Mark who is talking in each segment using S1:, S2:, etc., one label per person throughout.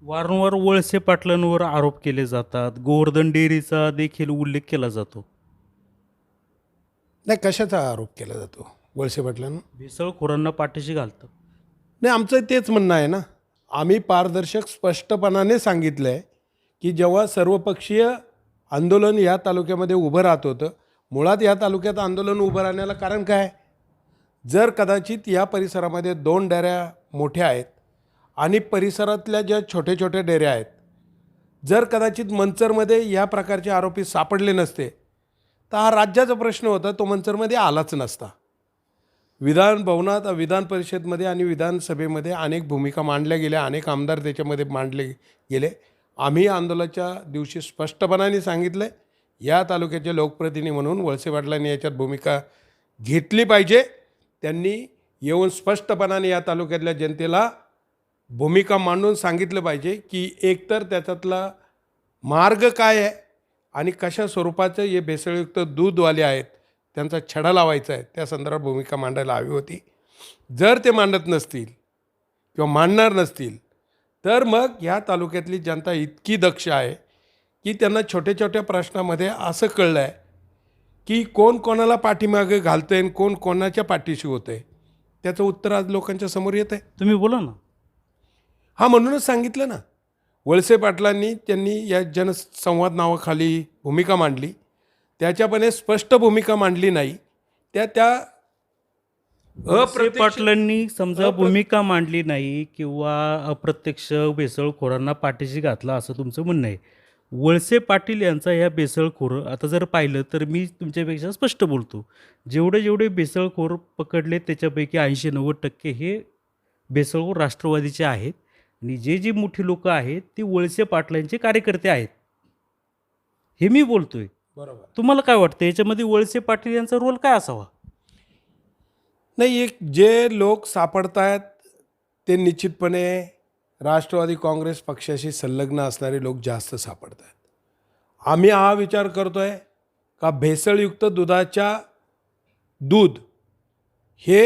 S1: वारंवार वळसे पाटलांवर आरोप केले जातात. गोवर्धन डेअरीचा देखील उल्लेख केला जातो.
S2: नाही, कशाचा आरोप केला जातो वळसे पाटलांना?
S1: भेसळखोरांना पाठीशी घालतात.
S2: नाही, आमचं तेच म्हणणं आहे ना. आम्ही पारदर्शक स्पष्टपणाने सांगितलं आहे की जेव्हा सर्वपक्षीय आंदोलन या तालुक्यामध्ये उभं राहत होतं, मुळात या तालुक्यात आंदोलन उभं राहण्याला कारण काय? जर कदाचित या परिसरामध्ये 2 डेऱ्या मोठ्या आहेत आणि परिसरातल्या ज्या छोटे छोटे डेऱ्या आहेत, जर कदाचित मंचरमध्ये या प्रकारचे आरोपी सापडले नसते तर हा राज्याचा प्रश्न होता, तो मंचरमध्ये आलाच नसता. विधान भवनात, विधान परिषदेमध्ये आणि विधानसभेमध्ये अनेक भूमिका मांडल्या गेल्या, अनेक आमदार त्याच्यामध्ये मांडले गेले. आम्ही आंदोलनाच्या दिवशी स्पष्टपणाने सांगितलं आहे, या तालुक्याचे लोकप्रतिनिधी म्हणून वळसे पाटलांनी याच्यात भूमिका घेतली पाहिजे. त्यांनी येऊन स्पष्टपणाने या तालुक्यातल्या जनतेला भूमिका मांडून सांगितलं पाहिजे की एकतर त्याच्यातला मार्ग काय आहे आणि कशा स्वरूपाचं हे भेसळयुक्त दूधवाले आहेत त्यांचा छडा लावायचा आहे, त्या संदर्भात भूमिका मांडायला हवी होती. जर ते मांडत नसतील किंवा मांडणार नसतील तर मग ह्या तालुक्यातली जनता इतकी दक्ष आहे की त्यांना छोट्या छोट्या प्रश्नामध्ये असं कळलं आहे की कोण कोणाला पाठीमागे घालतं आहे आणि कोण कोणाच्या पाठीशी होतं आहे, त्याचं उत्तर आज लोकांच्या समोर येतं आहे.
S1: तुम्ही बोला ना.
S2: हा, म्हणूनच सांगितलं ना, वळसे पाटलांनी त्यांनी या जनसंवाद नावाखाली भूमिका मांडली, त्याच्यापणे स्पष्ट भूमिका मांडली नाही. त्या
S1: वळसे पाटलांनी समजा भूमिका मांडली नाही किंवा अप्रत्यक्ष भेसळखोरांना पाठीशी घातला असं तुमचं म्हणणं आहे. वळसे पाटील यांचा ह्या भेसळखोर आता जर पाहिलं तर मी तुमच्यापेक्षा स्पष्ट बोलतो. जेवढे भेसळखोर पकडले त्याच्यापैकी 80-90% हे भेसळखोर राष्ट्रवादीचे आहेत आणि जी मोठी लोकं आहेत ती वळसे पाटलांचे कार्यकर्ते आहेत. हे मी बोलतोय.
S2: बरोबर.
S1: तुम्हाला काय वाटतं याच्यामध्ये वळसे पाटील यांचा रोल काय असावा?
S2: नाही, एक जे लोक सापडत आहेत ते निश्चितपणे राष्ट्रवादी काँग्रेस पक्षाशी संलग्न असणारे लोक जास्त सापडत आहेत. आम्ही हा विचार करतो आहे का भेसळयुक्त दूध हे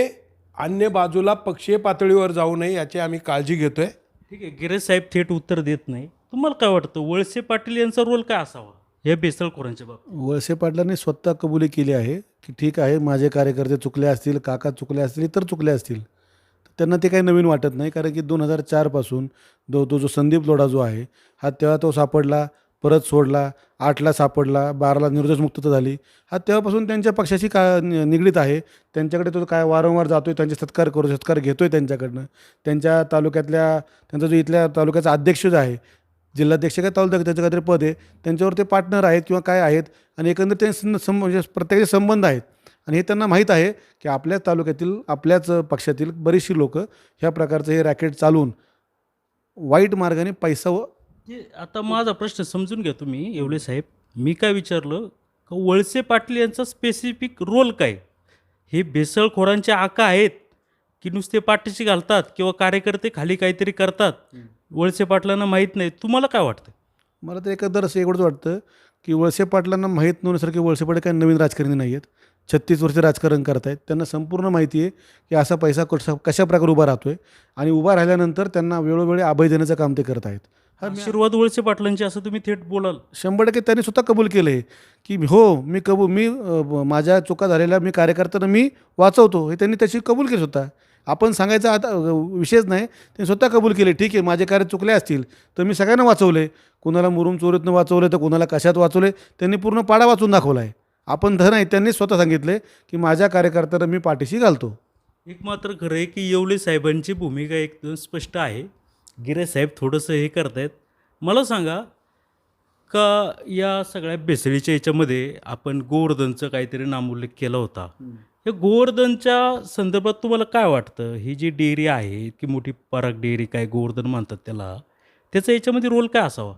S2: अन्य बाजूला पक्षीय पातळीवर जाऊ नये याची आम्ही काळजी घेतो आहे.
S1: ठीक आहे, गिरीश साहेब थेट उत्तर देत नाही. तुम्हाला काय वाटतं वळसे पाटील यांचा रोल काय असावा या भेसळखोरांच्या बाबतीत?
S3: वळसे पाटलांनी स्वतः कबुली केली आहे की ठीक आहे, माझे कार्यकर्ते चुकले असतील, काका चुकले असतील, इतर चुकले असतील. तर त्यांना ते काही नवीन वाटत नाही, कारण की 2004 पासून तो जो संदीप लोढा जो आहे हा तेव्हा तो सापडला, परत सोडला, 8ला सापडला, 12ला निर्दोषमुक्तता झाली. हा तेव्हापासून त्यांच्या पक्षाशी निगडीत आहे. त्यांच्याकडे तो काय वारंवार जातो आहे, त्यांचे सत्कार घेतो आहे त्यांच्याकडनं. त्यांच्या तालुक्यातल्या त्यांचा जो इथल्या तालुक्याचा अध्यक्ष जो आहे, जिल्हाध्यक्ष काय तालुका त्याचं काहीतरी पद आहे, त्यांच्यावर ते पार्टनर आहेत किंवा काय आहेत आणि एकंदर ते म्हणजे प्रत्येकाचे संबंध आहेत. आणि हे त्यांना माहीत आहे की आपल्याच तालुक्यातील, आपल्याच पक्षातील बरीचशी लोकं ह्या प्रकारचं हे रॅकेट चालवून वाईट मार्गाने पैसा
S1: आता माझा प्रश्न समजून घ्या तुम्ही येवले साहेब. मी काय विचारलं का वळसे पाटील यांचा स्पेसिफिक रोल काय? हे भेसळखोरांचे आका आहेत की नुसते पाठीशी घालतात किंवा कार्यकर्ते खाली काहीतरी करतात, वळसे पाटलांना माहीत नाही? तुम्हाला काय वाटतं?
S3: मला तर एकंदर असं एवढंच वाटतं की वळसे पाटलांना माहीत नसण्यासारखे वळसे पाटील काही नवीन राजकारणी नाही आहेत. 36 वर्ष राजकारण करत आहेत. त्यांना संपूर्ण माहिती आहे की असा पैसा कशा प्रकारे उभा राहतो आहे आणि उभा राहिल्यानंतर त्यांना वेळोवेळी अभय देण्याचं काम ते करत आहेत.
S1: आशीर्वाद वळसे पाटलांचे असं तुम्ही थेट बोलाल?
S3: 100% त्यांनी स्वतः कबूल केलं आहे की हो, मी माझ्या चुका झालेल्या मी कार्यकर्त्यांना मी वाचवतो, हे त्यांनी त्याची कबूल केली स्वतः. आपण सांगायचा आता विषयच नाही, त्यांनी स्वतः कबूल केले. ठीक आहे, माझे कार्य चुकले असतील तर मी सगळ्यांना वाचवले. कुणाला मुरुम चोरीतनं वाचवले तर कुणाला कशात वाचवले, त्यांनी पूर्ण पाडा वाचून दाखवला आहे. आपण तर नाही, त्यांनी स्वतः सांगितले की माझ्या कार्यकर्त्यांना मी पाठीशी घालतो.
S1: एक मात्र खरं आहे की येवले साहेबांची भूमिका एकदम स्पष्ट आहे. गिरे साहेब थोडंसं हे करतायत. मला सांगा का या सगळ्या भेसळीच्या याच्यामध्ये आपण गोवर्धनचं काहीतरी नामोल्लेख केला होता. या गोवर्धनच्या संदर्भात तुम्हाला काय वाटतं? ही जी डेअरी आहे की मोठी पराग डेअरी काय गोवर्धन म्हणतात त्याला, त्याचा याच्यामध्ये रोल काय असावा?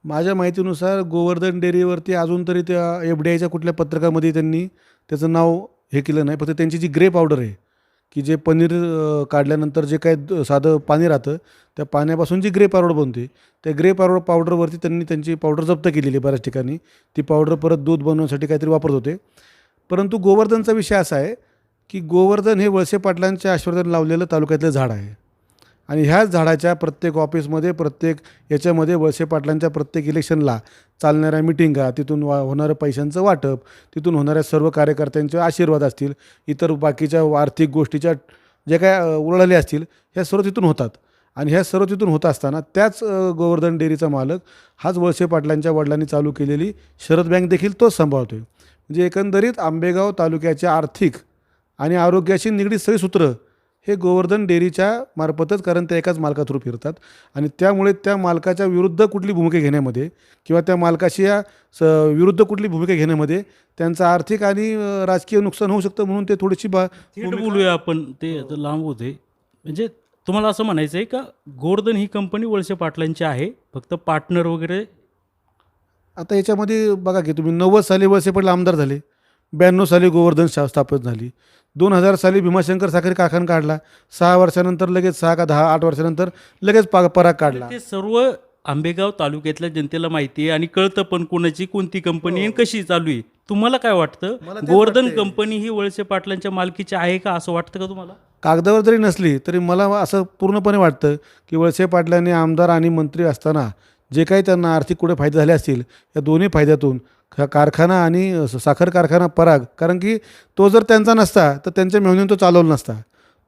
S3: माझ्या माहितीनुसार गोवर्धन डेअरीवरती अजून तरी त्या FDIच्या कुठल्या पत्रकामध्ये त्यांनी त्याचं नाव हे केलं नाही. फक्त त्यांची जी ग्रे पावडर आहे की जे पनीर काढल्यानंतर जे काय साधं पाणी राहतं त्या पाण्यापासून जी ग्रे पावडर बनते, त्या ग्रे पावडरवरती त्यांनी त्यांची पावडर जप्त केलेली बऱ्याच ठिकाणी. ती पावडर परत दूध बनवण्यासाठी काहीतरी वापरत होते. परंतु गोवर्धनचा विषय असा आहे की गोवर्धन हे वळसे पाटलांच्या आशीर्वादाने लावलेलं तालुक्यातलं झाड आहे आणि ह्याच झाडाच्या प्रत्येक ऑफिसमध्ये, प्रत्येक याच्यामध्ये वळसे पाटलांच्या प्रत्येक इलेक्शनला चालणाऱ्या मिटिंगा, तिथून होणारं पैशांचं वाटप, तिथून होणाऱ्या सर्व कार्यकर्त्यांचे आशीर्वाद असतील, इतर बाकीच्या आर्थिक गोष्टीच्या जे काय उलाढाली असतील, ह्या सर्व तिथून होतात. आणि ह्या सर्व तिथून होत असताना त्याच गोवर्धन डेअरीचा मालक हाच वळसे पाटलांच्या वडिलांनी चालू केलेली शरद बँक देखील तोच सांभाळतो आहे. म्हणजे एकंदरीत आंबेगाव तालुक्याच्या आर्थिक आणि आरोग्याशी निगडीत सगळी सूत्र हे गोवर्धन डेअरीच्या मार्फतच, कारण त्या एकाच मालका थ्रू फिरतात. आणि त्यामुळे त्या मालकाच्या विरुद्ध कुठली भूमिका घेण्यामध्ये किंवा त्या मालकाशी या विरुद्ध कुठली भूमिका घेण्यामध्ये त्यांचं आर्थिक आणि राजकीय नुकसान होऊ शकतं, म्हणून ते थोडीशी
S1: थेट बोलूया आपण, ते आता लांब होते. म्हणजे तुम्हाला असं म्हणायचं आहे का गोवर्धन ही कंपनी वळसे पाटलांची आहे, फक्त पार्टनर वगैरे?
S3: आता याच्यामध्ये बघा की तुम्ही 90 साली वळसे पाटील आमदार झाले, 92 साली गोवर्धन स्थापन झाली, 2000 साली भीमाशंकर साखर कारखाना काढला, 6 वर्षानंतर लगेच 6 का 10 8 वर्षानंतर लगेच पराग काढला.
S1: ते सर्व आंबेगाव तालुक्यातल्या जनतेला माहिती आहे आणि कळतं पण कोणाची कोणती कंपनी आहे आणि कशी चालू आहे. तुम्हाला काय वाटतं,
S3: मला तेच
S1: गोवर्धन
S3: वाटतंय.
S1: कंपनी ही वळसे पाटलांच्या मालकीची आहे का, असं वाटतं का तुम्हाला?
S3: कागदावर जरी नसली तरी मला असं पूर्णपणे वाटतं की वळसे पाटलांनी आमदार आणि मंत्री असताना जे काही त्यांना आर्थिक कुठे फायदे झाले असतील, या दोन्ही फायद्यातून कारखाना आणि साखर कारखाना पराग, कारण की तो जर त्यांचा नसता तर त्यांच्या मेहनीने तो चालवला नसता.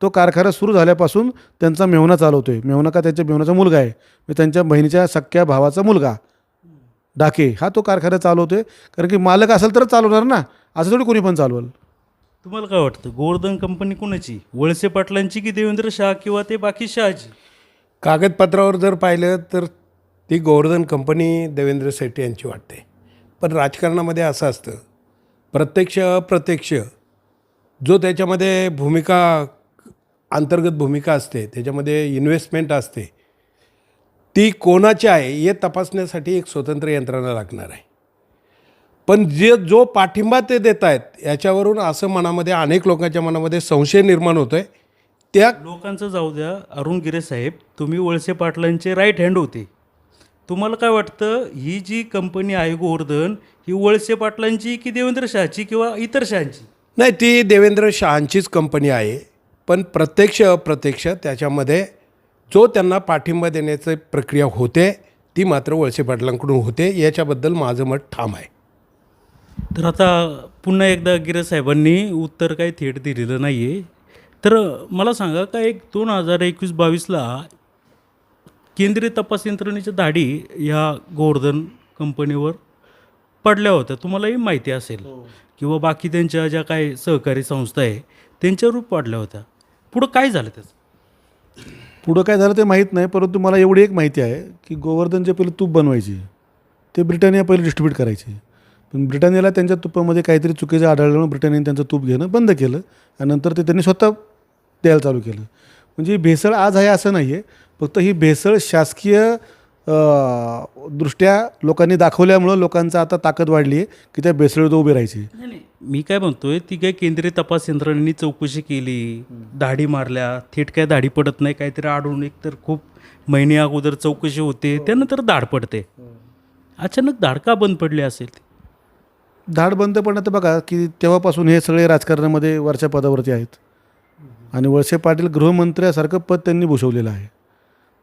S3: तो कारखाना सुरू झाल्यापासून त्यांचा मेहुणा चालवतो आहे. मेहुणा का त्यांच्या मेहुणाचा मुलगा आहे, मी त्यांच्या बहिणीच्या सख्या भावाचा मुलगा डाके हा तो कारखाना चालवतो आहे. कारण की मालक असेल तरच चालवणार ना, असं थोडी कोणी पण चालवल.
S1: तुम्हाला काय वाटतं, गोवर्धन कंपनी कोणाची, वळसे पाटलांची की देवेंद्र शाह किंवा ते बाकी शहाची?
S2: कागदपत्रावर जर पाहिलं तर ती गोवर्धन कंपनी देवेंद्र शेट्टी यांची वाटते. पण राजकारणामध्ये असं असतं, प्रत्यक्ष अप्रत्यक्ष जो त्याच्यामध्ये भूमिका, अंतर्गत भूमिका असते, त्याच्यामध्ये इन्व्हेस्टमेंट असते, ती कोणाची आहे हे तपासण्यासाठी एक स्वतंत्र यंत्रणा लागणार आहे. पण जो पाठिंबा ते देत आहेत याच्यावरून असं मनामध्ये, अनेक लोकांच्या मनामध्ये संशय निर्माण होतो आहे. त्या
S1: लोकांचं जाऊ द्या, अरुण गिरे साहेब, तुम्ही वळसे पाटलांचे राईट हँड होते. तुम्हाला काय वाटतं, ही जी कंपनी आहे गोवर्धन, ही वळसे पाटलांची की देवेंद्र शहाची किंवा इतर शहांची?
S2: नाही, ती देवेंद्र शहांचीच कंपनी आहे. पण प्रत्यक्ष अप्रत्यक्ष त्याच्यामध्ये जो त्यांना पाठिंबा देण्याची प्रक्रिया होते ती मात्र वळसे पाटलांकडून होते, याच्याबद्दल माझं मत ठाम आहे.
S1: तर आता पुन्हा एकदा गिरे साहेबांनी उत्तर काही थेट दिलेलं नाही आहे. तर मला सांगा का, एक 2021-22ला केंद्रीय तपास यंत्रणेच्या धाडी ह्या गोवर्धन कंपनीवर पडल्या होत्या, तुम्हालाही माहिती असेल, किंवा बाकी त्यांच्या ज्या काही सहकारी संस्था आहे त्यांच्यावर पडल्या होत्या. पुढं काय झालं त्याचं?
S3: पुढं काय झालं ते माहीत नाही, परंतु मला एवढी एक माहिती आहे की गोवर्धन जे पहिले तूप बनवायची ते ब्रिटानिया पहिले डिस्ट्रीब्यूट करायचे. पण ब्रिटानियाला त्यांच्या तुपामध्ये काहीतरी चुकीचं आढळल्यामुळे ब्रिटानियाने त्यांचं तूप घेणं बंद केलं आणि नंतर ते त्यांनी स्वतः द्यायला चालू केलं. म्हणजे भेसळ आज आहे असं नाही आहे, फक्त ही भेसळ शासकीय दृष्ट्या लोकांनी दाखवल्यामुळं लोकांचा आता ताकद वाढली आहे की त्या भेसळीत उभे राहायची.
S1: नाही, मी काय म्हणतोय, ती काय केंद्रीय तपास यंत्रणेने चौकशी केली, दाढी मारल्या, थेट काय दाढी पडत नाही, काहीतरी आढळून एक तर खूप महिने अगोदर चौकशी होते, त्यानंतर धाड पडते. अचानक धाड का बंद पडली असेल?
S3: धाड बंद पडणं तर बघा की तेव्हापासून हे सगळे राजकारणामध्ये वरच्या पदावरती आहेत आणि वळसे पाटील गृहमंत्र्यासारखं पद त्यांनी भूषवलेलं आहे.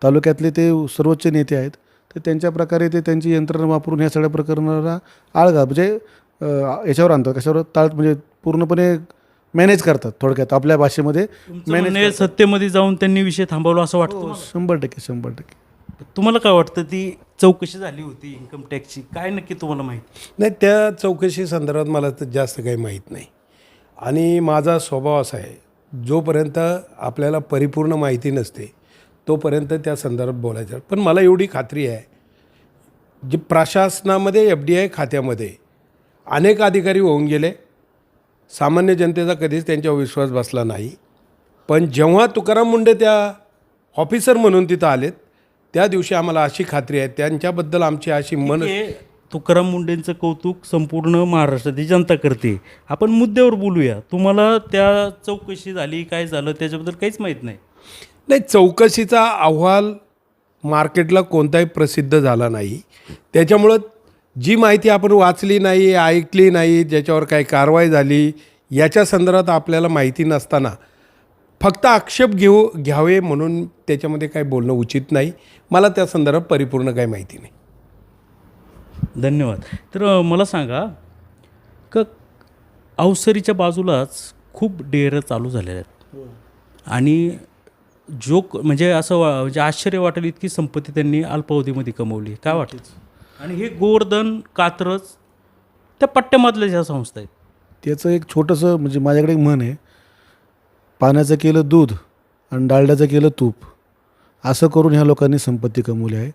S3: तालुक्यातले ते सर्वोच्च नेते आहेत, तर त्यांच्या प्रकारे ते त्यांची यंत्रणा वापरून ह्या सगळ्या प्रकरणाला आळगा म्हणजे याच्यावर आणतात, कशावर म्हणजे पूर्णपणे मॅनेज करतात. थोडक्यात आपल्या भाषेमध्ये
S1: मॅनेज सत्तेमध्ये जाऊन त्यांनी विषय थांबवला असं वाटतं?
S3: 100%.
S1: तुम्हाला काय वाटतं, ती चौकशी झाली होती इन्कम टॅक्सची, काय नक्की तुम्हाला माहिती?
S2: नाही, त्या चौकशी संदर्भात मला तर जास्त काही माहीत नाही. आणि माझा स्वभाव असा आहे, जोपर्यंत आपल्याला परिपूर्ण माहिती नसते तोपर्यंत त्या संदर्भात बोलायचं. पण मला एवढी खात्री आहे, जे प्रशासनामध्ये FDI खात्यामध्ये अनेक अधिकारी होऊन गेले, सामान्य जनतेचा कधीच त्यांच्यावर विश्वास बसला नाही. पण जेव्हा तुकाराम मुंडे त्या ऑफिसर म्हणून तिथं आलेत, त्या दिवशी आम्हाला अशी खात्री आहे, त्यांच्याबद्दल आमची अशी
S1: तुकाराम मुंडेंचं कौतुक संपूर्ण महाराष्ट्राची जनता करते. आपण मुद्द्यावर बोलूया. तुम्हाला त्या चौकशी झाली, काय झालं त्याच्याबद्दल काहीच माहीत नाही?
S2: नाही, चौकशीचा अहवाल मार्केटला कोणताही प्रसिद्ध झाला नाही. त्याच्यामुळं जी माहिती आपण वाचली नाही, ऐकली नाही, ज्याच्यावर काही कारवाई झाली, याच्या संदर्भात आपल्याला माहिती नसताना फक्त आक्षेप घ्यावे म्हणून त्याच्यामध्ये काही बोलणं उचित नाही. मला त्या संदर्भात परिपूर्ण काही माहिती नाही.
S1: धन्यवाद. तर मला सांगा का अवसरीच्या बाजूलाच खूप डेअरं चालू झालेल्या आहेत आणि म्हणजे असं म्हणजे आश्चर्य वाटेल इतकी संपत्ती त्यांनी अल्पावधीमध्ये कमवली. काय वाटतं? आणि हे गोवर्धन, कात्रज त्या पट्ट्यामधल्या ज्या संस्था आहेत
S3: त्याचं एक छोटंसं म्हणजे माझ्याकडे एक म्हण आहे, पाण्याचं केलं दूध आणि डालड्याचं केलं तूप, असं करून ह्या लोकांनी संपत्ती कमवली आहे.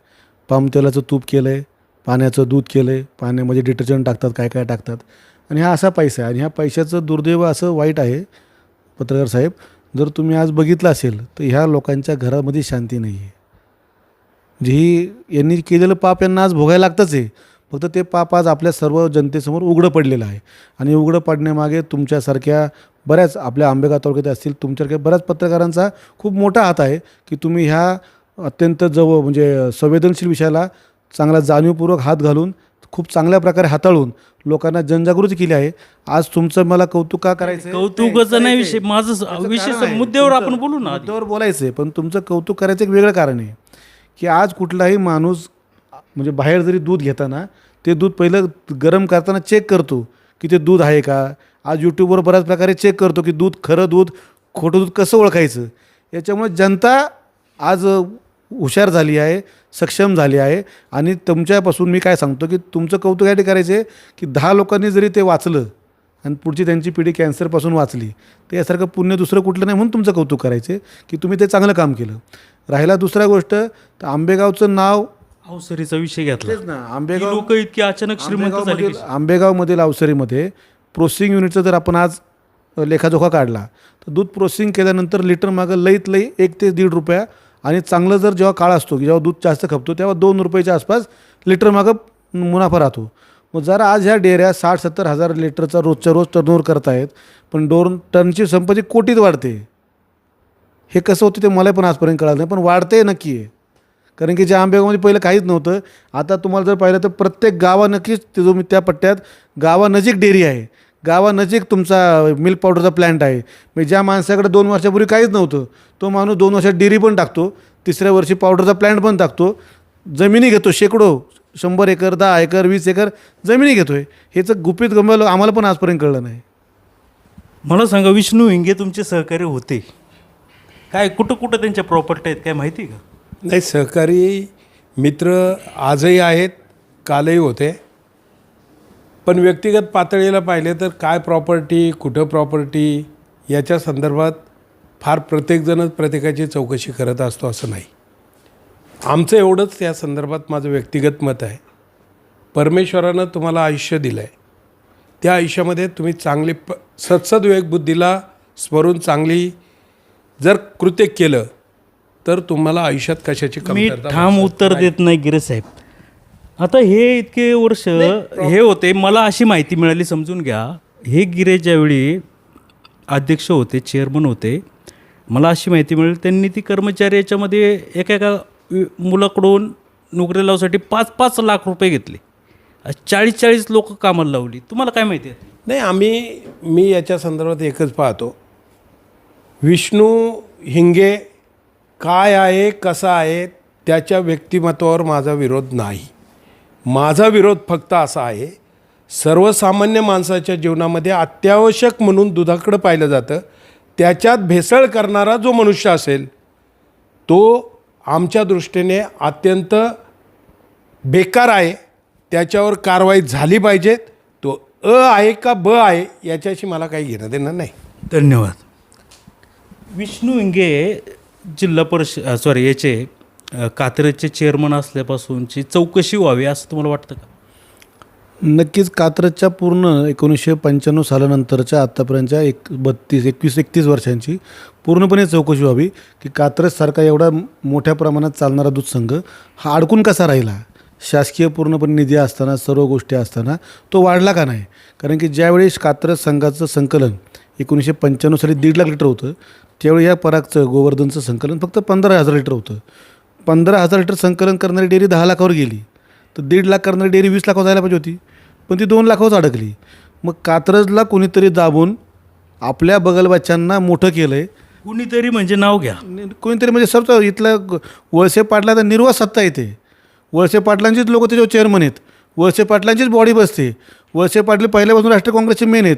S3: पाम तेलाचं तूप केलं आहे, पाण्याचं दूध केलं आहे, पाण्यामध्ये डिटर्जंट टाकतात, काय काय टाकतात, आणि हा असा पैसा आहे. आणि ह्या पैशाचं दुर्दैव असं वाईट आहे पत्रकार साहेब, जर तुम्ही आज बघितलं असेल तर ह्या लोकांच्या घरामध्ये शांती नाही आहे. म्हणजे ही यांनी केलेलं पाप यांना आज भोगायला लागतंच आहे. फक्त ते पाप आज आपल्या सर्व जनतेसमोर उघडं पडलेलं आहे. आणि उघडं पडण्यामागे तुमच्यासारख्या बऱ्याच आपल्या आंबेगाव तालुक्यात असतील तुमच्यासारख्या बऱ्याच पत्रकारांचा खूप मोठा हात आहे की तुम्ही ह्या अत्यंत म्हणजे संवेदनशील विषयाला चांगला जाणीवपूर्वक हात घालून खूप चांगल्या प्रकारे हाताळून लोकांना जनजागृती केली आहे. आज तुमचं मला कौतुक का करायचं?
S1: कौतुकाचा नाही विषय, माझं विषय मुद्द्यावर आपण बोलू ना.
S3: मुद्द्यावर बोलायचं आहे, पण तुमचं कौतुक करायचं एक वेगळं कारण आहे की आज कुठलाही माणूस म्हणजे बाहेर जरी दूध घेताना ते दूध पहिलं गरम करताना चेक करतो की ते दूध आहे का. आज यूट्यूबवर बऱ्याच प्रकारे चेक करतो की दूध खरं दूध खोटं दूध कसं ओळखायचं. याच्यामुळे जनता आज हुशार झाली आहे, सक्षम झाली आहे. आणि तुमच्यापासून मी काय सांगतो की तुमचं कौतुक यासाठी करायचं आहे की 10 लोकांनी जरी ते वाचलं आणि पुढची त्यांची पिढी कॅन्सरपासून वाचली तर यासारखं पुण्य दुसरं कुठलं नाही, म्हणून तुमचं कौतुक करायचं आहे की तुम्ही ते चांगलं काम केलं. राहिला दुसरा गोष्ट तर आंबेगावचं नाव
S1: अवसरीचा विषय घेतला
S3: तेच ना. आंबेगाव
S1: लोक इतकी अचानक श्रीमंत झाली कशी?
S3: आंबेगावमधील अवसरीमध्ये प्रोसेसिंग युनिटचं जर आपण आज लेखाजोखा काढला तर दूध प्रोसेसिंग केल्यानंतर लिटर मागं लईत लई 1 ते 1.5 रुपया, आणि चांगलं जर जेव्हा काळ असतो की जेव्हा दूध जास्त खपतो तेव्हा 2 रुपयाच्या आसपास लिटर मागं मुनाफा राहतो. मग जरा आज ह्या डेअऱ्या 60-70 हजार लिटरचा रोजच्या रोज टर्नओव्हर करत आहेत, पण 2 टनची संपत्ती कोटीत वाढते. हे कसं होतं ते मला पण आजपर्यंत कळलं नाही, पण वाढते नक्की आहे. कारण की ज्या आंबेगावमध्ये पहिलं काहीच नव्हतं, आता तुम्हाला जर पाहिलं तर प्रत्येक गावानक्कीच ते जो त्या पट्ट्यात गावानजीक डेअरी आहे, गावानजीक तुमचा मिल्क पावडरचा प्लॅन्ट आहे. म्हणजे ज्या माणसाकडे 2 वर्षापूर्वी काहीच नव्हतं तो माणूस 2 वर्षात डेअरी पण टाकतो, 3ऱ्या वर्षी पावडरचा प्लॅन्ट पण टाकतो, जमिनी घेतो शेकडो, 100 एकर 10 एकर 20 एकर जमिनी घेतो आहे. हेचं गुपित गमलं आम्हाला पण आजपर्यंत कळलं नाही.
S1: मला सांगा, विष्णू हिंगे तुमचे सहकारी होते काय? कुठं कुठं त्यांच्या प्रॉपर्टी आहेत काय माहिती आहे का?
S2: नाही, सहकारी मित्र आजही आहेत, कालही होते. पण व्यक्तिगत पातळीला पाहिले तर काय प्रॉपर्टी, कुठं प्रॉपर्टी याच्या संदर्भात फार प्रत्येकजणच प्रत्येकाची चौकशी करत असतो असं नाही. आमचं एवढंच या संदर्भात माझं व्यक्तिगत मत आहे. परमेश्वरानं तुम्हाला आयुष्य दिलं आहे, त्या आयुष्यामध्ये तुम्ही चांगली सत्सद्विवेक बुद्धीला स्मरून चांगली जर कृत्य केलं तर तुम्हाला आयुष्यात कशाची
S1: मी
S2: कमतरता
S1: ठाम उत्तर देत नाही गिरे साहेब. आता हे इतके वर्ष हे होते, मला अशी माहिती मिळाली, समजून घ्या. हे गिरे ज्यावेळी अध्यक्ष होते, चेअरमन होते, मला अशी माहिती मिळाली त्यांनी ती कर्मचारी याच्यामध्ये एका मुलाकडून नोकरी लावण्यासाठी 5-5 लाख रुपये घेतले, 40-40 लोक कामाला लावली. तुम्हाला काय माहिती आहे?
S2: नाही, मी याच्या संदर्भात एकच पाहतो, विष्णू हिंगे काय आहे, कसा आहे, त्याच्या व्यक्तिमत्वावर माझा विरोध नाही. माझा विरोध फक्त असा आहे, सर्वसामान्य माणसाच्या जीवनामध्ये अत्यावश्यक म्हणून दुधाकडं पाहिलं जातं, त्याच्यात भेसळ करणारा जो मनुष्य असेल तो आमच्या दृष्टीने अत्यंत बेकार आहे. त्याच्यावर कारवाई झाली पाहिजे. तो आहे का ब आहे याच्याशी मला काही घेणं देणं नाही.
S1: धन्यवाद. विष्णू हिंगे जिल्हा परिषद याचे कात्रजचे चेअरमन असल्यापासूनची चौकशी व्हावी असं तुम्हाला वाटतं का?
S3: नक्कीच. कात्रजच्या पूर्ण 1995 सालानंतरच्या आत्तापर्यंतच्या 21-31 वर्षांची पूर्णपणे चौकशी व्हावी की कात्रजसारखा एवढा मोठ्या प्रमाणात चालणारा दूध संघ हा अडकून कसा राहिला. शासकीय पूर्णपणे निधी असताना, सर्व गोष्टी असताना तो वाढला का नाही. कारण की ज्यावेळी कात्रज संघाचं संकलन 1995 साली 1.5 लाख लिटर होतं, त्यावेळी या परागचं गोवर्धनचं संकलन फक्त 15,000 लिटर होतं. 15,000 लिटर संकलन करणारी डेअरी 10 लाखावर गेली, तर 1.5 लाख करणारी डेअरी 20 लाखावर जायला पाहिजे होती, पण ती 2 लाखावरच अडकली. मग कात्रजला कोणीतरी दाबून आपल्या बगलबाच्यांना मोठं केलं आहे
S1: कुणीतरी म्हणजे नाव घ्या.
S3: कोणीतरी म्हणजे सब इथलं वळसे पाटलाचा निर्वाह सत्ता येते. वळसे पाटलांचीच लोक त्याच्यावर चेअरमन आहेत. वळसे पाटलांचीच बॉडी बसते. वळसे पाटील पहिल्यापासून राष्ट्रीय काँग्रेसचे मेन आहेत.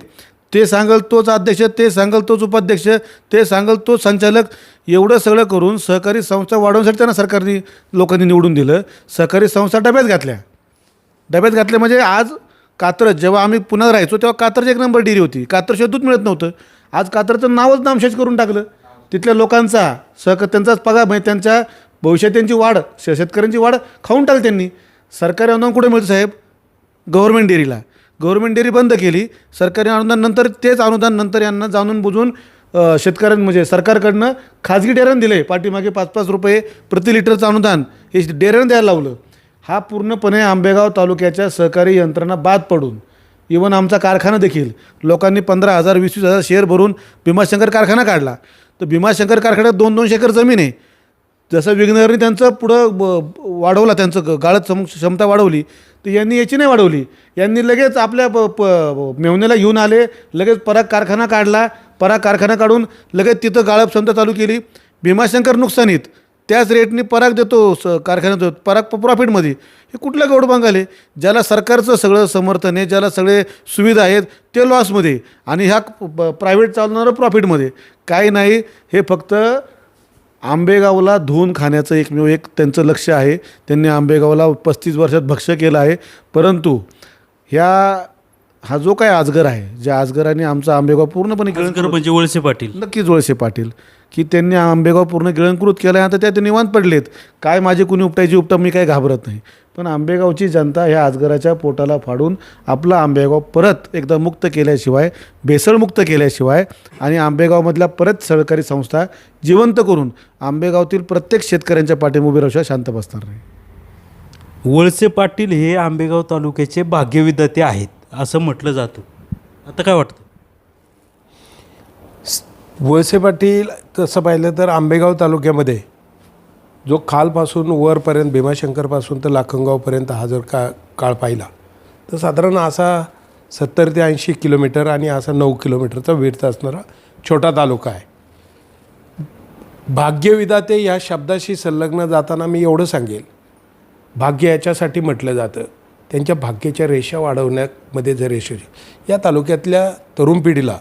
S3: ते सांगल तोच अध्यक्ष, ते सांगल तोच उपाध्यक्ष, ते सांगल तोच संचालक. एवढं सगळं करून सहकारी संस्था वाढवण्यासाठी त्यांना सरकारने लोकांनी निवडून दिलं. सहकारी संस्था डब्यात घातल्या म्हणजे आज कात्रज जेव्हा आम्ही पुण्यात राहायचो तेव्हा कात्रज एक नंबर डेअरी होती. कात्रशिवाय दूध मिळत नव्हतं. आज कात्रजचं नावच नामशेष करून टाकलं. तिथल्या लोकांचा त्यांचाच पगार म्हणजे त्यांच्या भविष्यात त्यांची वाढ, शेतकऱ्यांची वाढ खाऊन टाकली त्यांनी. सरकारी अनुदान कुठे मिळतं साहेब? गव्हर्नमेंट डेअरीला. गव्हर्नमेंट डेअरी बंद केली. सरकारी अनुदान नंतर तेच अनुदान नंतर यांना जाणून बुजून शेतकऱ्यांना म्हणजे सरकारकडनं खाजगी डेअऱ्यांना दिले. पाठीमागे 5-5 रुपये प्रति लिटरचं अनुदान हे डेअऱ्यांना द्यायला लावलं. हा पूर्णपणे आंबेगाव तालुक्याच्या सहकारी यंत्रणा बाद पडून इवन आमचा कारखाना देखील लोकांनी 15,000 20,000 शेअर भरून भीमाशंकर कारखाना काढला. तर भीमाशंकर कारखान्यात 200 एकर जमीन आहे. जसं विघ्नहरनी त्यांचं पुढं वाढवला, त्यांचं गाळत क्षमता वाढवली, तर यांनी याची नाही वाढवली. यांनी लगेच आपल्या मेवण्याला घेऊन आले, लगेच पराग कारखाना काढला. पराग कारखाना काढून लगेच तिथं गाळप क्षमता चालू केली. भीमाशंकर नुकसानीत, त्याच रेटनी पराग देतो कारखान्यात, पराग प्रॉफिटमध्ये. हे कुठलं गौडबांग आले? ज्याला सरकारचं सगळं समर्थन आहे, ज्याला सगळे सुविधा आहेत, ते लॉसमध्ये आणि ह्या प्रायव्हेट चालणारं प्रॉफिटमध्ये. काही नाही, हे फक्त आंबेगावला धुवून खाण्याचं एकमेव एक त्यांचं लक्ष आहे. त्यांनी आंबेगावला 35 वर्षात भक्ष्य केलं आहे. परंतु हा जो काय आजगर आहे, ज्या आजगराने आमचा आंबेगाव पूर्णपणे
S1: म्हणजे वळसे पाटील,
S3: नक्कीच वळसे पाटील, की त्यांनी आंबेगाव पूर्ण गिळंकृत केलं आहे. आता त्या ते निवांत पडलेत. काय माझी कुणी उपटायची उपटा मी काही घाबरत नाही. पण आंबेगावची जनता ह्या आजगराच्या पोटाला फाडून आपला आंबेगाव परत एकदा मुक्त केल्याशिवाय, भेसळमुक्त केल्याशिवाय आणि आंबेगावमधल्या परत सहकारी संस्था जिवंत करून आंबेगावातील प्रत्येक शेतकऱ्यांच्या पाठीमागे उभे राहूशिवाय शांत बसणार नाही.
S1: वळसे पाटील हे आंबेगाव तालुक्याचे भाग्यविधाते आहेत असं म्हटलं जातं. आता काय वाटतं?
S2: वळसे पाटील तसं पाहिलं तर आंबेगाव तालुक्यामध्ये जो खालपासून वरपर्यंत भीमाशंकरपासून तर लाखनगावपर्यंत हा जर काळ पाहिला तर साधारण असा 70 ते 80 किलोमीटर आणि असा 9 किलोमीटरचा विड्थ असणारा छोटा तालुका आहे. भाग्यविधाते या शब्दाशी संलग्न जाताना मी एवढं सांगेल, भाग्य याच्यासाठी म्हटलं जातं त्यांच्या भाग्याच्या रेषा वाढवण्यामध्ये जर यशस्वी या तालुक्यातल्या तरुण पिढीला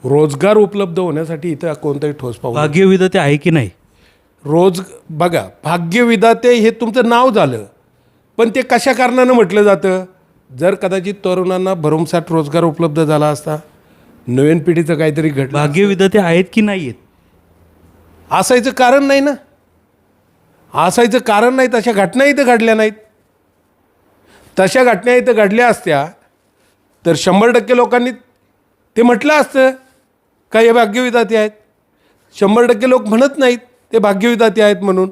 S2: रोजगार उपलब्ध होण्यासाठी इथं कोणतंही ठोस पाऊल.
S1: भाग्यविधाते आहे की नाही?
S2: बघा, भाग्यविधाते हे तुमचं नाव झालं, पण ते कशा कारणानं म्हटलं जातं? जर कदाचित तरुणांना भरमसाठ रोजगार उपलब्ध झाला असता, नवीन पिढीचं काहीतरी घडलं,
S1: भाग्यविधाते आहेत की नाही आहेत?
S2: असायचं कारण नाही ना. असायचं कारण नाही. तशा घटना इथं घडल्या नाहीत. तशा घटना इथं घडल्या असत्या तर 100% लोकांनी ते म्हटलं असतं का हे भाग्यविधाते आहेत. 100% लोक म्हणत नाहीत ते भाग्यविधाते आहेत म्हणून.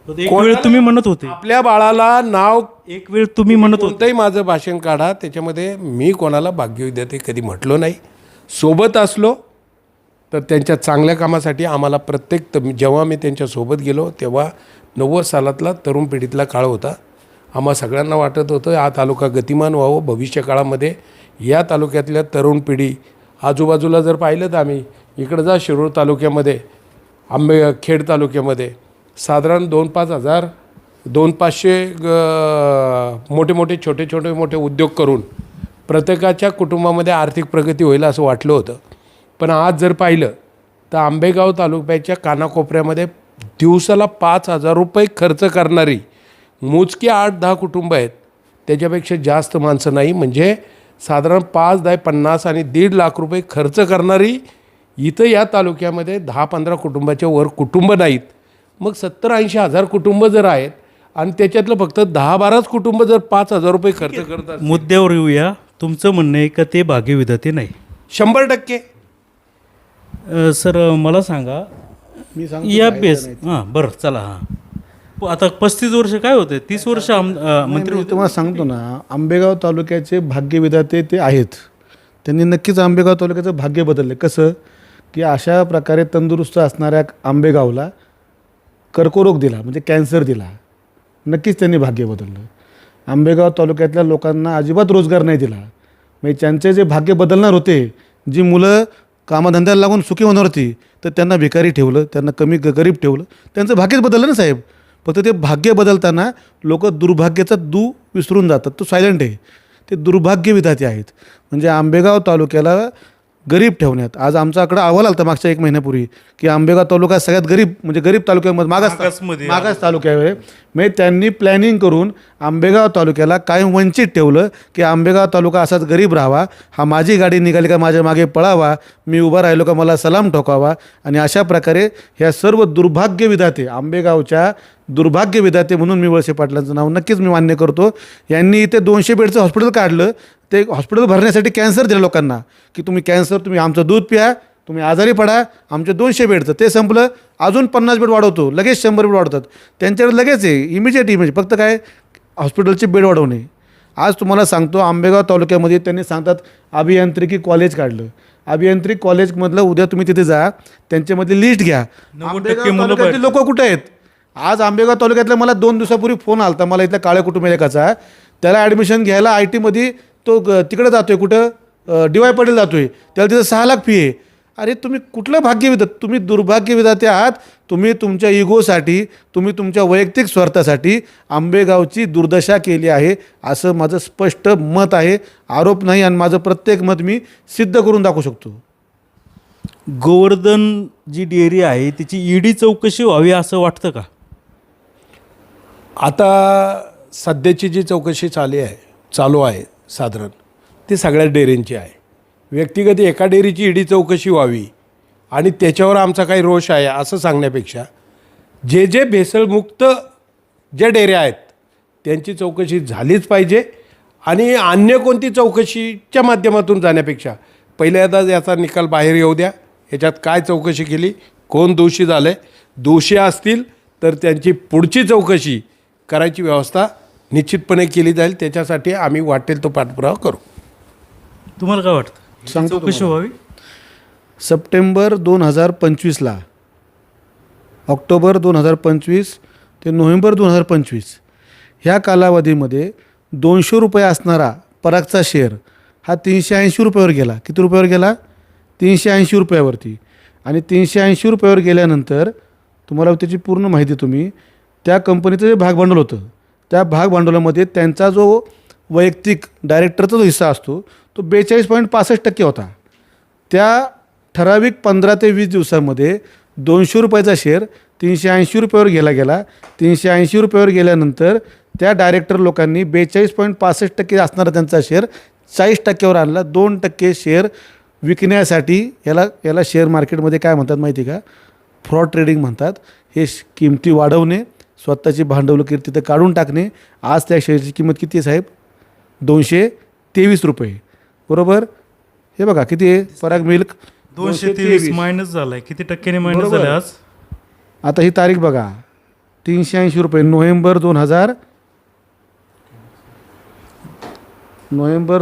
S1: एक वेळ तुम्ही म्हणत होते,
S2: आपल्या बाळाला नाव,
S1: एक वेळ तुम्ही म्हणत होते,
S2: कोणतंही माझं भाषण काढा त्याच्यामध्ये मी कोणाला भाग्यविधाते कधी म्हटलो नाही. सोबत असलो तर त्यांच्या चांगल्या कामासाठी आम्हाला जेव्हा मी त्यांच्यासोबत गेलो तेव्हा 90 सालातला तरुण पिढीतला काळ होता. आम्हा सगळ्यांना वाटत होतं हा तालुका गतिमान व्हावं. भविष्य काळामध्ये या तालुक्यातल्या तरुण पिढी, आजूबाजूला जर पाहिलं तर आम्ही इकडं जा शिरूर तालुक्यामध्ये, खेड तालुक्यामध्ये साधारण 2,500 मोठे छोटे उद्योग करून प्रत्येकाच्या कुटुंबामध्ये आर्थिक प्रगती होईल असं वाटलं होतं. पण आज जर पाहिलं तर आंबेगाव तालुक्याच्या कानाकोपऱ्यामध्ये दिवसाला 5,000 रुपये खर्च करणारी मोजकी 8-10 कुटुंब आहेत. त्याच्यापेक्षा जास्त माणसं नाही. म्हणजे साधारण 5-10-50 आणि 1.5 लाख रुपये खर्च करणारी इथं या तालुक्यामध्ये 10-15 कुटुंबाच्या वर कुटुंब नाहीत. मग 70-80 हजार कुटुंब जर आहेत आणि त्याच्यातलं फक्त 10-12 कुटुंब जर 5,000 रुपये खर्च करतात.
S1: मुद्द्यावर येऊया. तुमचं म्हणणं आहे का ते भाग्यविधाते नाही?
S2: 100%.
S1: सर मला सांगा,
S3: मी
S1: या बेस बरं चला. आता 35 वर्ष काय होते, 30 वर्ष मंत्री
S3: मी तुम्हाला सांगतो ना, आंबेगाव तालुक्याचे भाग्यविधाते ते आहेत. त्यांनी नक्कीच आंबेगाव तालुक्याचं भाग्य बदलले. कसं की अशा प्रकारे तंदुरुस्त असणाऱ्या आंबेगावला कर्करोग दिला, म्हणजे कॅन्सर दिला. नक्कीच त्यांनी भाग्य बदललं. आंबेगाव तालुक्यातल्या लोकांना अजिबात रोजगार नाही दिला. म्हणजे त्यांचे जे भाग्य बदलणार होते, जी मुलं कामाधंद्याला लागून सुखी होणार होती, तर त्यांना भिकारी ठेवलं, त्यांना कमी गरीब ठेवलं. त्यांचं भाग्यच बदललं ना साहेब. फक्त ते भाग्य बदलताना लोक दुर्भाग्याचा विसरून जातात. तो सायलेंट आहे. ते दुर्भाग्य विधाते आहेत. म्हणजे आंबेगाव तालुक्याला गरीब ठेवण्यात, आज आमचा आकडा अहवाल आला मागच्या 1 महिन्यापूर्वी की आंबेगाव तालुका सगळ्यात गरीब गरीब तालुक्यामध्ये मागास तालुका आहे. म्हणजे त्यांनी प्लॅनिंग करून आंबेगाव तालुक्याला कायम वंचित ठेवलं की आंबेगाव तालुका असाच गरीब राहावा, हा माझी गाडी निघाली का माझ्या मागे पळावा, मी उभा राहिलो का मला सलाम ठोकावा. आणि अशा प्रकारे ह्या सर्व दुर्भाग्य विधाते, आंबेगावच्या दुर्भाग्य विधाते म्हणून मी वळसे पाटलांचं नाव नक्कीच मी मान्य करतो. यांनी इथे 200 बेडचं हॉस्पिटल काढलं. ते हॉस्पिटल भरण्यासाठी कॅन्सर दिलं लोकांना की तुम्ही आमचं दूध प्या, तुम्ही आजारी पडा, आमचे 200 बेडचं ते संपलं. अजून 50 बेड वाढवतो, लगेच 100 बेड वाढवतात. त्यांच्याकडे लगेच आहे इमिजिएट फक्त काय हॉस्पिटलचे बेड वाढवणे. आज तुम्हाला सांगतो आंबेगाव तालुक्यामध्ये त्यांनी सांगतात अभियांत्रिकी कॉलेज काढलं. अभियांत्रिकी कॉलेजमधलं उद्या तुम्ही तिथे जा, त्यांच्यामधली लिस्ट घ्या. लोक कुठे आहेत आज आंबेगाव तालुक्यातल्या? मला 2 दिवसापूर्वी फोन आला मला इथल्या काळ्या कुटुंबियाचा, त्याला ॲडमिशन घ्यायला IT मध्ये तो तिकडे जातोय, कुठं DY पाटील जातोय, त्याला तिथं 6 लाख फी आहे. अरे तुम्ही कुठलं भाग्यविधात? तुम्ही दुर्भाग्यविधाते आहात. तुम्ही तुमच्या इगोसाठी, तुम्ही तुमच्या वैयक्तिक स्वार्थासाठी आंबेगावची दुर्दशा केली आहे, असं माझं स्पष्ट मत आहे. आरोप नाही, आणि माझं प्रत्येक मत मी सिद्ध करून दाखवू शकतो.
S1: गोवर्धन जी डेअरी आहे तिची ED चौकशी व्हावी असं वाटतं का?
S2: आता सध्याची जी चौकशी चालू आहे साधारण ती सगळ्या डेअरींची आहे. व्यक्तिगत एका डेअरीची ED चौकशी व्हावी आणि त्याच्यावर आमचा काही रोष आहे असं सांगण्यापेक्षा जे भेसळमुक्त ज्या डेअऱ्या आहेत त्यांची चौकशी झालीच पाहिजे. आणि अन्य कोणती चौकशीच्या माध्यमातून जाण्यापेक्षा पहिल्यांदा याचा निकाल बाहेर येऊ द्या. याच्यात काय चौकशी केली, कोण दोषी झाले, दोषी असतील तर त्यांची पुढची चौकशी करायची व्यवस्था निश्चितपणे केली जाईल. त्याच्यासाठी आम्ही वाटेल तो पाठपुरावा करू.
S1: तुम्हाला काय वाटतं चौकशी व्हावी?
S3: सप्टेंबर 2025ला, ऑक्टोबर 2025 ते नोव्हेंबर 2025 ह्या कालावधीमध्ये 200 रुपये असणारा परागचा शेअर हा 380 रुपयावर गेला. किती रुपयावर गेला? 380 रुपयावरती. आणि 380 रुपयावर गेल्यानंतर तुम्हाला त्याची पूर्ण माहिती, तुम्ही त्या कंपनीचं जे भागभांडवल होतं त्या भागभांडवलामध्ये त्यांचा जो वैयक्तिक डायरेक्टरचा जो हिस्सा असतो तो 42.65% होता. त्या ठराविक 15 ते 20 दिवसामध्ये 200 रुपयाचा शेअर 380 रुपयावर गेला. 380 रुपयावर गेल्यानंतर त्या डायरेक्टर लोकांनी 42.65% असणारा त्यांचा शेअर 40%वर आणला. 2% शेअर विकण्यासाठी याला शेअर मार्केटमध्ये काय म्हणतात माहिती का? फ्रॉड ट्रेडिंग म्हणतात. हे किमती वाढवणे, स्वतःची भांडवल तिथे काढून टाकणे. आज त्या शेअरची किंमत किती आहे साहेब? 223 रुपये, बरोबर? हे बघा किती आहे पराग मिल्क,
S1: 223 मायनस झालाय. किती टक्क्याने मायनस झालं आज?
S3: आता ही तारीख बघा, 380 रुपये नोव्हेंबर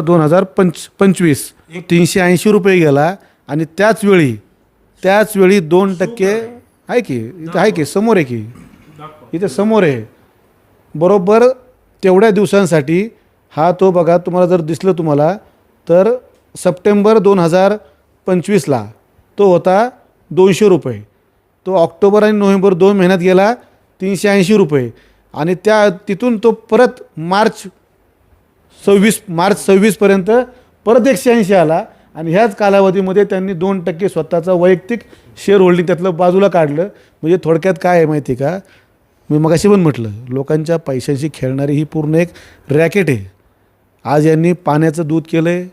S3: 2025 380 रुपये गेला. आणि त्याच वेळी 2% आहे की इथं, आहे की समोर आहे की इथे समोर आहे, बरोबर तेवढ्या दिवसांसाठी हा तो बघा. तुम्हाला जर दिसलं तुम्हाला तर सप्टेंबर 2025ला तो होता 200 रुपये. तो ऑक्टोबर आणि नोव्हेंबर 2 महिन्यात गेला 380 रुपये. आणि तिथून तो परत मार्च 26पर्यंत परत 180 आला. आणि ह्याच कालावधीमध्ये त्यांनी 2% स्वतःचा वैयक्तिक शेअर होल्डिंग त्यातलं बाजूला काढलं. म्हणजे थोडक्यात काय आहे माहिती का? मी मगाशी पण म्हटलं, लोकांच्या पैशांशी खेळणारी ही पूर्ण एक रॅकेट आहे. आज यांनी पाण्याचं दूध केलं आहे,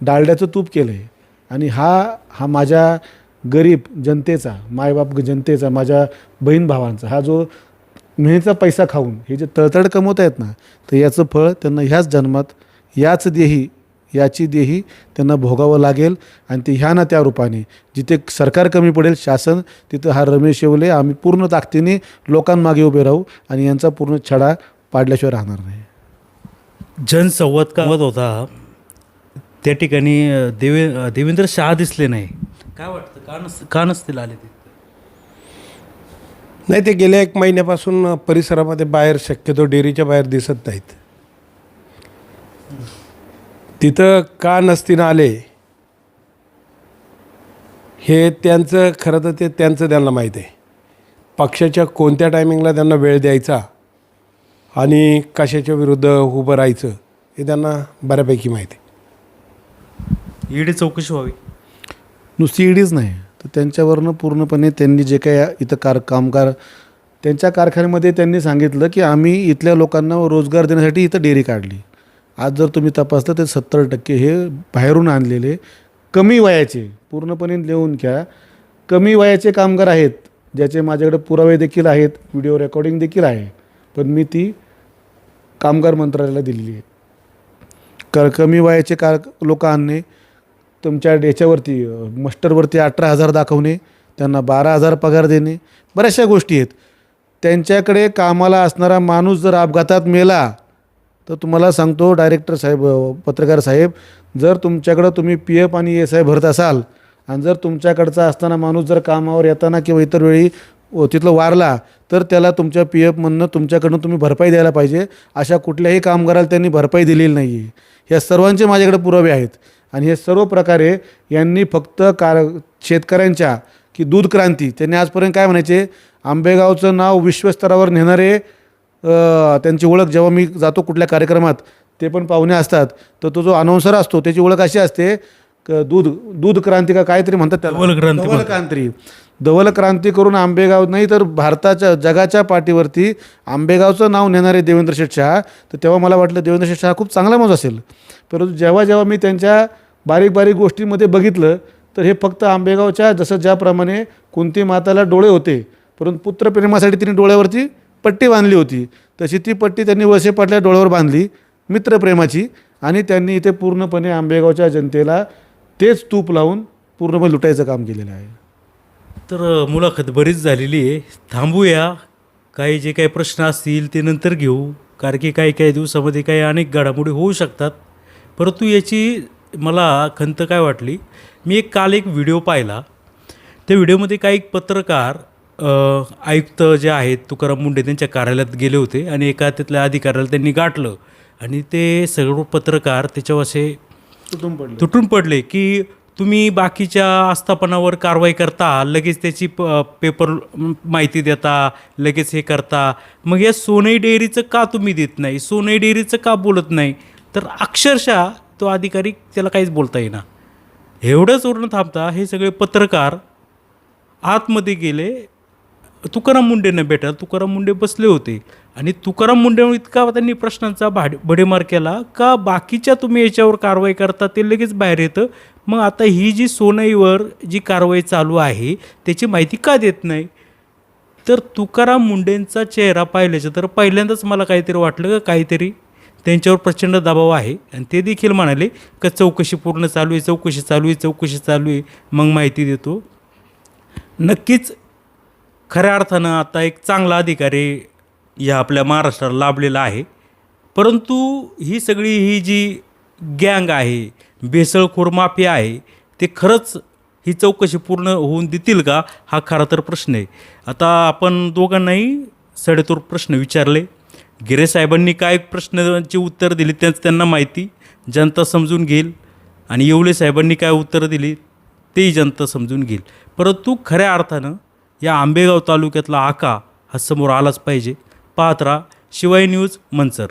S3: डालड्याचं तूप केलं आहे. आणि हा माझ्या गरीब जनतेचा, मायबाप जनतेचा, माझ्या बहीण भावांचा हा जो मेहनतीचा पैसा खाऊन हे जे तळतळ कमवत आहेत ना, तर याचं फळ त्यांना ह्याच जन्मात याची देही त्यांना भोगावं लागेल. आणि ते ह्या ना त्या रूपाने जिथे सरकार कमी पडेल, शासन, तिथं हा रमेश येवले आम्ही पूर्ण ताकदीने लोकांमागे उभे राहू आणि यांचा पूर्ण छडा पाडल्याशिवाय राहणार नाही.
S1: जनसंवाद का होता त्या ठिकाणी देवेंद्र शहा दिसले नाही. काय वाटतं का नसतील आले ते?
S2: नाही, ते गेल्या 1 महिन्यापासून परिसरामध्ये बाहेर, शक्यतो डेअरीच्या बाहेर दिसत नाहीत. तिथं का नसतीनं आले हे त्यांचं खरं तर ते त्यांचं त्यांना माहीत आहे. पक्षाच्या कोणत्या टायमिंगला त्यांना वेळ द्यायचा आणि कशाच्या विरुद्ध उभं राहायचं हे त्यांना बऱ्यापैकी माहिती आहे.
S1: ईडी चौकशी व्हावी.
S3: नुसती ईडीच नाही तर त्यांच्यावरनं पूर्णपणे त्यांनी जे काही इथं कामगार त्यांच्या कारखान्यामध्ये त्यांनी सांगितलं की आम्ही इथल्या लोकांना रोजगार देण्यासाठी इथं डेअरी काढली. आज जर तुम्ही तपासलं तर 70% हे बाहेरून आणलेले कमी वयाचे, पूर्णपणे लिहून घ्या, कमी वयाचे कामगार आहेत, ज्याचे माझ्याकडे पुरावे देखील आहेत, व्हिडिओ रेकॉर्डिंग देखील आहे. पण मी ती कामगार मंत्रालयाला दिलेली आहे. कमी वयाचे लोक आणणे, तुमच्या याच्यावरती मस्टरवरती 18,000 दाखवणे, त्यांना 12,000 पगार देणे, बऱ्याचशा गोष्टी आहेत. त्यांच्याकडे कामाला असणारा माणूस जर अपघातात मेला तर तुम्हाला सांगतो डायरेक्टर साहेब, पत्रकार साहेब, जर तुमच्याकडं तुम्ही PF आणि ESI भरत असाल आणि जर तुमच्याकडचा असताना माणूस जर कामावर येताना किंवा इतर वेळी तिथलं वारला तर त्याला तुमच्या PFमधनं तुमच्याकडनं तुम्ही भरपाई द्यायला पाहिजे. अशा कुठल्याही कामगाराला त्यांनी भरपाई दिलेली नाही आहे. ह्या सर्वांचे माझ्याकडे पुरावे आहेत. आणि हे सर्व प्रकारे यांनी फक्त शेतकऱ्यांच्या की दूध क्रांती, त्यांनी आजपर्यंत काय म्हणायचे, आंबेगावचं नाव विश्वस्तरावर नेणारे त्यांची ओळख, जेव्हा मी जातो कुठल्या कार्यक्रमात ते पण पाहुणे असतात तर तो जो अनाउन्सर असतो त्याची ओळख अशी असते, दूध क्रांती का काहीतरी म्हणतात त्याला, धवल क्रांती करून आंबेगाव नाही तर भारताच्या जगाच्या पाठीवरती आंबेगावचं नाव नेणारे देवेंद्र शेठ शहा. तर तेव्हा मला वाटलं देवेंद्र शेठ शहा खूप चांगला माणूस असेल. परंतु जेव्हा मी त्यांच्या बारीक बारीक गोष्टींमध्ये बघितलं तर हे फक्त आंबेगावच्या ज्याप्रमाणे कुंती माताला डोळे होते परंतु पुत्रप्रेमासाठी तिने डोळ्यावरती पट्टी बांधली होती, तशी ती पट्टी त्यांनी वळसे पाटल्या डोळ्यावर बांधली मित्रप्रेमाची. आणि त्यांनी इथे पूर्णपणे आंबेगावच्या जनतेला तेच तूप लावून पूर्णपणे लुटायचं काम केलेलं आहे.
S1: तर मुलाखत बरीच झालेली आहे, थांबूया. काही जे काही प्रश्न असतील ते नंतर घेऊ, कारण की काही दिवसामध्ये काही अनेक घडामोडी होऊ शकतात. परंतु याची मला खंत काय वाटली, मी काल एक व्हिडिओ पाहिला. त्या व्हिडिओमध्ये काही पत्रकार आयुक्त जे आहेत तुकाराम मुंढे त्यांच्या कार्यालयात गेले होते आणि एका तिथल्या अधिकाऱ्याला त्यांनी गाठलं आणि ते सर्व पत्रकार त्याच्यावर असे तुटून पडले की तुम्ही बाकीच्या आस्थापनावर कारवाई करता, लगेच त्याची पेपर माहिती देता, लगेच हे करता, मग या सोनई डेअरीचं का तुम्ही देत नाही, सोनई डेअरीचं का बोलत नाही. तर अक्षरशः तो अधिकारी त्याला काहीच बोलता येईना. एवढंच वरून थांबता हे सगळे पत्रकार आतमध्ये गेले, तुकाराम मुंडेंना भेटायला. तुकाराम मुंडे बसले होते आणि तुकाराम मुंडे इतका त्यांनी प्रश्नांचा भडेमार केला का बाकीच्या तुम्ही याच्यावर कारवाई करता ते लगेच बाहेर येतं, मग आता ही जी सोनईवर जी कारवाई चालू आहे त्याची माहिती का देत नाही. तर तुकाराम मुंडेंचा चेहरा पाहिल्याचं तर पहिल्यांदाच मला काहीतरी वाटलं का काहीतरी त्यांच्यावर प्रचंड दबाव आहे. आणि ते देखील म्हणाले का चौकशी पूर्ण चालू आहे, चौकशी चालू आहे, मग माहिती देतो. नक्कीच खऱ्या अर्थानं आता एक चांगला अधिकारी या आपल्या महाराष्ट्राला लाभलेला आहे. परंतु ही जी गँग आहे, भेसळखोर माफिया आहे, ते खरंच ही चौकशी पूर्ण होऊन देतील का, हा खरा तर प्रश्न आहे. आता आपण दोघांनाही सडेतोड प्रश्न विचारले. गिरे साहेबांनी काय प्रश्नांची उत्तर दिली त्यांना माहिती, जनता समजून घेईल. आणि येवले साहेबांनी काय उत्तरं दिली तेही जनता समजून घेईल. परंतु खऱ्या अर्थानं या आंबेगाव तालुक्यातला आका हा समोर आलाच पाहिजे. पाहत राहा शिवाय न्यूज, मंचर.